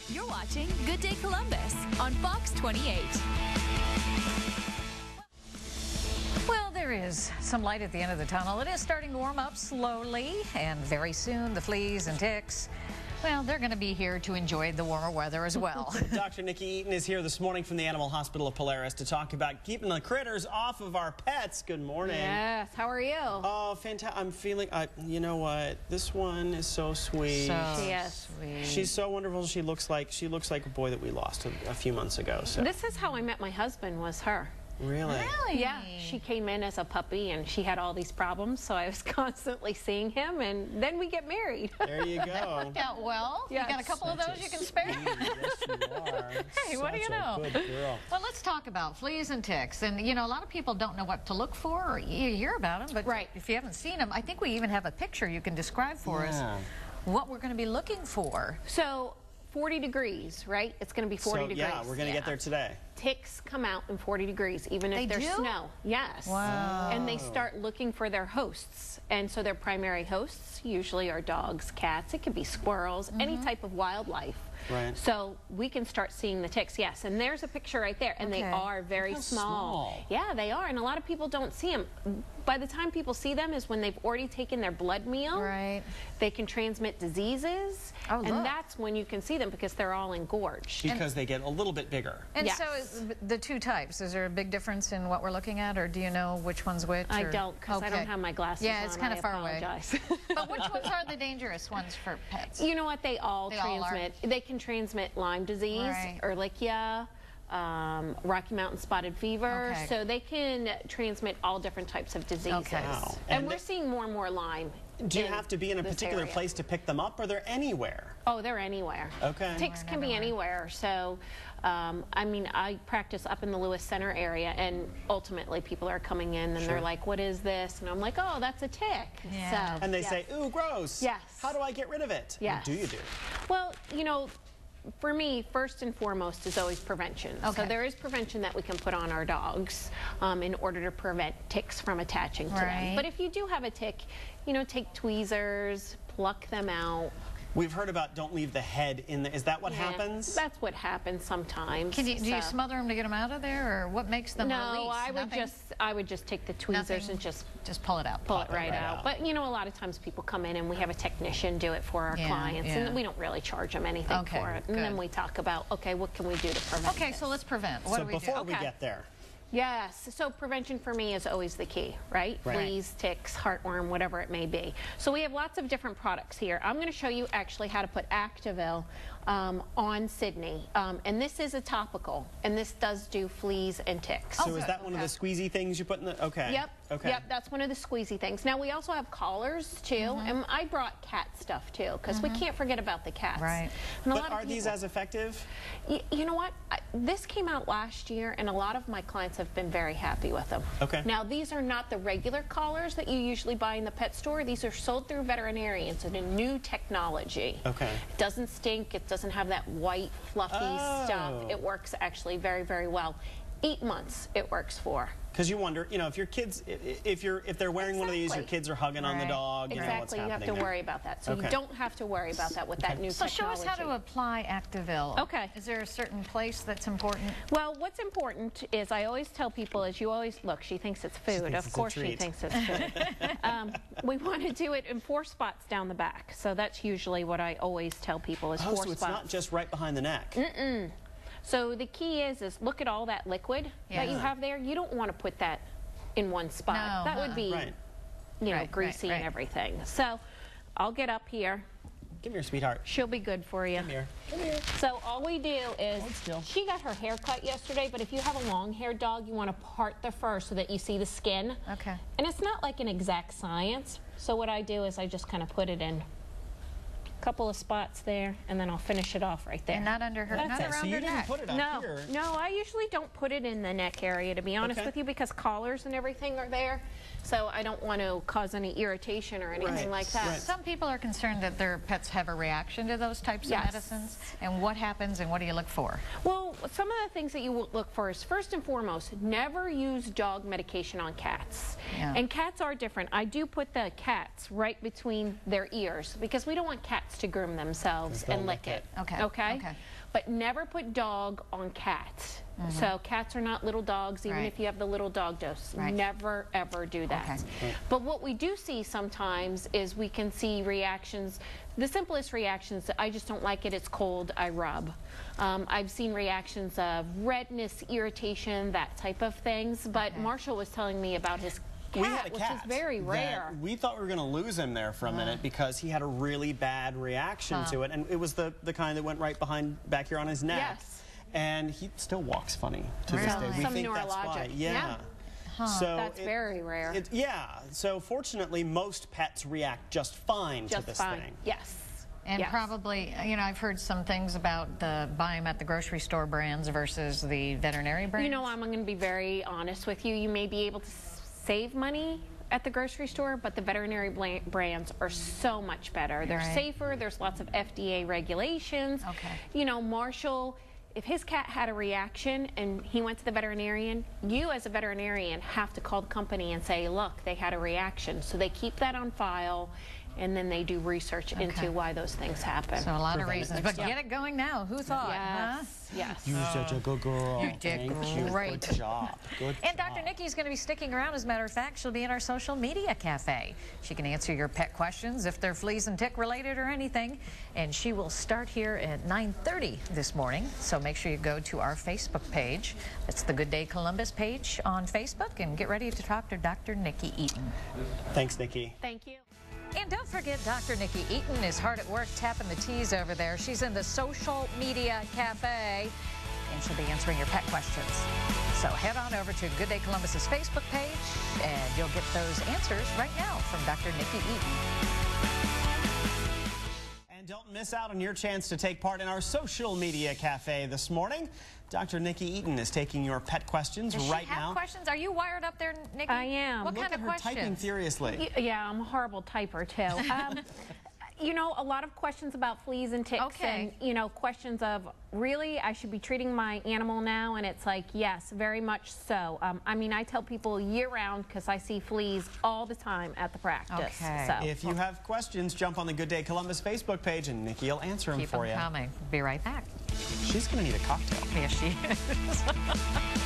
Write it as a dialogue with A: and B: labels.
A: You're watching Good Day Columbus on Fox 28.
B: Well, there is some light at the end of the tunnel. It is starting to warm up slowly, and very soon the fleas and ticks, well, they're going to be here to enjoy the warmer weather as well.
C: Dr. Nikki Eaton is here this morning from the Animal Hospital of Polaris to talk about keeping the critters off of our pets. Good morning.
D: Yes, how are you?
C: Oh, fantastic. I'm feeling, you know what? This one is so sweet.
B: Sweet.
C: She's so wonderful. She looks like a boy that we lost a few months ago. So.
D: This is how I met my husband, was her.
C: Really?
D: Yeah, she came in as a puppy and she had all these problems, so I was constantly seeing him, and then we get married.
C: There you go.
B: Worked out well.
D: Yes.
B: You got a couple of those you can spare?
C: Yes, you are.
B: Hey, what do you know?
C: Such a good girl.
B: Well, let's talk about fleas and ticks. And, you know, a lot of people don't know what to look for, or you hear about them, but
D: right.
B: If you haven't seen them, I think we even have a picture you can describe for us what we're going to be looking for.
D: So, 40 degrees, right? It's going to be 40 degrees.
C: Yeah, we're going to get there today.
D: Ticks come out in 40 degrees, even if there's snow. Yes.
B: Wow.
D: And they start looking for their hosts. And so their primary hosts usually are dogs, cats, it could be squirrels, any type of wildlife.
C: Right.
D: So we can start seeing the ticks, yes. And there's a picture right there, and they are very small. Yeah, they are, and a lot of people don't see them. By the time people see them is when they've already taken their blood meal.
B: Right.
D: They can transmit diseases, and that's when you can see them because they're all engorged.
C: Because they get a little bit bigger.
B: And
D: Yes.
B: so the two types, is there a big difference in what we're looking at, or do you know which one's which?
D: I don't, because I don't have my glasses on.
B: Yeah, it's kind of far away.
D: But
B: Which ones are the dangerous ones for pets?
D: You know what? They all transmit. They can transmit Lyme disease, Ehrlichia, Rocky Mountain spotted fever. So they can transmit all different types of diseases.
C: Wow.
D: And we're seeing more and more Lyme.
C: Do you have to be in a particular place to pick them up, or they're anywhere?
D: Oh, they're anywhere.
C: Okay.
D: Ticks can be anywhere. So, I mean, I practice up in the Lewis Center area, and ultimately people are coming in and they're like, what is this? And I'm like, oh, that's a tick.
B: Yeah.
D: So,
C: And they say, ooh, gross.
D: Yes.
C: How do I get rid of it?
D: Yes.
C: What do you do?
D: Well, you know, for me, first and foremost is always prevention. So there is prevention that we can put on our dogs in order to prevent ticks from attaching to them. But if you do have a tick, you know, take tweezers, pluck them out.
C: We've heard about don't leave the head in the, is that what happens?
D: That's what happens sometimes.
B: Do you smother them to get them out of there, or what makes them release?
D: No, I would just take the tweezers and just
B: pull it out.
D: Pull it right out. But you know, a lot of times people come in and we have a technician do it for our clients, and we don't really charge them anything for it. And then we talk about, okay, what can we do to prevent this?
B: So let's prevent. What do we do?
C: Before we get there.
D: Yes, so prevention for me is always the key, right? Fleas, ticks, heartworm, whatever it may be. So we have lots of different products here. I'm going to show you actually how to put Activil on Sydney. And this is a topical, and this does do fleas and ticks.
C: So is that one of the squeezy things you put in the,
D: Yep, yep, that's one of the squeezy things. Now we also have collars too, and I brought cat stuff too, because we can't forget about the cats.
B: Right.
C: But are these as effective?
D: You know what? This came out last year, and a lot of my clients have been very happy with them. Now, these are not the regular collars that you usually buy in the pet store. These are sold through veterinarians in a new technology. It doesn't stink. It doesn't have that white, fluffy stuff. It works actually very, very well. 8 months it works for.
C: Because you wonder, you know, if your kids, if they're wearing one of these, your kids are hugging on the dog. You know what's happening.
D: You have to worry about that. So you don't have to worry about that with that new technology.
B: So show us how to apply Activil. Is there a certain place that's important?
D: Well, what's important is I always tell people is you always, look, she thinks it's food. Of course she thinks it's food. We want to do it in 4 spots down the back. So that's usually what I always tell people is 4 spots.
C: So it's not just right behind the neck.
D: So the key is look at all that liquid that you have there. You don't want to put that in one spot.
B: No,
D: that would be, you know, greasy and everything. So I'll get up here.
C: Come here, sweetheart.
D: She'll be good for you.
C: Come here. Come here.
D: So all we do is, she got her hair cut yesterday, but if you have a long-haired dog, you want to part the fur so that you see the skin. And it's not like an exact science. So what I do is I just kind of put it in couple of spots there, and then I'll finish it off right there.
B: And not under her, not around her neck.
C: Put it up here.
D: No, I usually don't put it in the neck area, to be honest with you, because collars and everything are there. So I don't want to cause any irritation or anything like that.
B: Some people are concerned that their pets have a reaction to those types of medicines. And what happens and what do you look for?
D: Well, some of the things that you look for is, first and foremost, never use dog medication on cats.
B: Yeah.
D: And cats are different. I do put the cats right between their ears because we don't want cats to groom themselves and lick it. Okay. But never put dog on cat. So cats are not little dogs, even if you have the little dog dose. Never, ever do that. But what we do see sometimes is we can see reactions. The simplest reactions, I just don't like it, it's cold, I rub. I've seen reactions of redness, irritation, that type of things. But Marshall was telling me about his cat, which is very rare.
C: We thought we were going to lose him there for a minute because he had a really bad reaction to it. And it was the kind that went right back here on his neck.
D: Yes.
C: And he still walks funny to this day. We
D: Some
C: think
D: neurologic.
C: that's why. Yeah. So
D: that's very rare.
C: So fortunately, most pets react just fine to this thing.
D: Yes.
B: And probably, you know, I've heard some things about the buy them at the grocery store brands versus the veterinary brands.
D: You know, I'm going to be very honest with you. You may be able to save money at the grocery store, but the veterinary brands are so much better. They're safer. There's lots of FDA regulations. You know, Marshall, if his cat had a reaction and he went to the veterinarian, you as a veterinarian have to call the company and say, look, they had a reaction. So they keep that on file, and then they do research into why those things happen.
B: So a lot of reasons. But get it going now. Who thought?
D: Yes.
C: You're such a good girl.
B: You did great.
C: Good job. Good
B: And
C: job.
B: Dr. Nikki's going to be sticking around. As a matter of fact, she'll be in our social media cafe. She can answer your pet questions if they're fleas and tick related or anything. And she will start here at 9:30 this morning. So make sure you go to our Facebook page. That's the Good Day Columbus page on Facebook. And get ready to talk to Dr. Nikki Eaton.
C: Thanks, Nikki.
D: Thank you.
B: And don't forget, Dr. Nikki Eaton is hard at work tapping the T's over there. She's in the Social Media Cafe, and she'll be answering your pet questions. So head on over to Good Day Columbus's Facebook page, and you'll get those answers right now from Dr. Nikki Eaton.
C: And don't miss out on your chance to take part in our Social Media Cafe this morning. Dr. Nikki Eaton is taking your pet questions right now.
B: Questions? Are you wired up there, Nikki?
D: I am.
B: What kind of questions?
C: Typing furiously.
D: Yeah, I'm a horrible typer, too. You know, a lot of questions about fleas and ticks and, you know, questions of, really, I should be treating my animal now? And it's like, yes, very much so. I mean, I tell people year-round because I see fleas all the time at the practice. So.
C: If you have questions, jump on the Good Day Columbus Facebook page, and Nikki will answer them for you.
B: Keep them coming. Be right back.
C: She's going to need a cocktail.
B: Yes, she is.